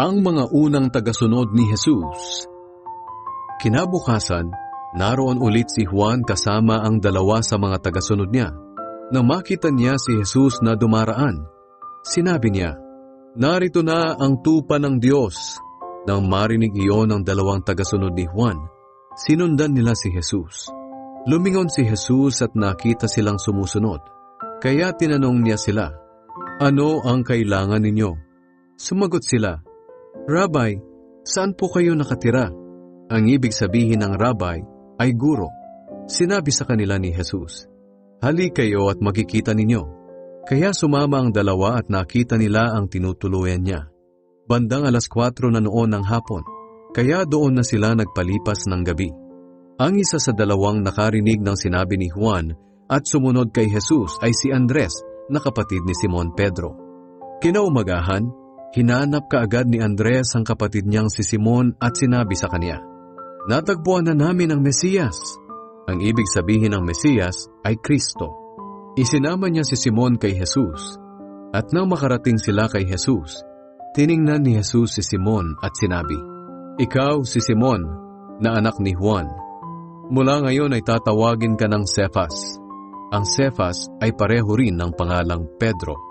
Ang mga unang tagasunod ni Jesus. Kinabukasan, naroon ulit si Juan kasama ang dalawa sa mga tagasunod niya. Nang makita niya si Jesus na dumaraan, sinabi niya, "Narito na ang tupa ng Diyos." Nang marinig iyon ng dalawang tagasunod ni Juan, sinundan nila si Jesus. Lumingon si Jesus at nakita silang sumusunod. Kaya tinanong niya sila, "Ano ang kailangan ninyo?" Sumagot sila, "Rabbi, saan po kayo nakatira?" Ang ibig sabihin ng rabbi ay guro. Sinabi sa kanila ni Jesus, "Hali kayo at makikita ninyo." Kaya sumama ang dalawa at nakita nila ang tinutuluyan niya. Bandang 4:00 na noon ng hapon, kaya doon na sila nagpalipas ng gabi. Ang isa sa dalawang nakarinig ng sinabi ni Juan at sumunod kay Jesus ay si Andres na kapatid ni Simon Pedro. Kinaumagahan, hinanap kaagad ni Andres ang kapatid niyang si Simon at sinabi sa kanya, "Natagpuan na namin ang Mesiyas." Ang ibig sabihin ng Mesiyas ay Kristo. Isinama niya si Simon kay Jesus. At nang makarating sila kay Jesus, tiningnan ni Jesus si Simon at sinabi, "Ikaw si Simon, na anak ni Juan. Mula ngayon ay tatawagin ka ng Cephas." Ang Cephas ay pareho rin ng pangalang Pedro.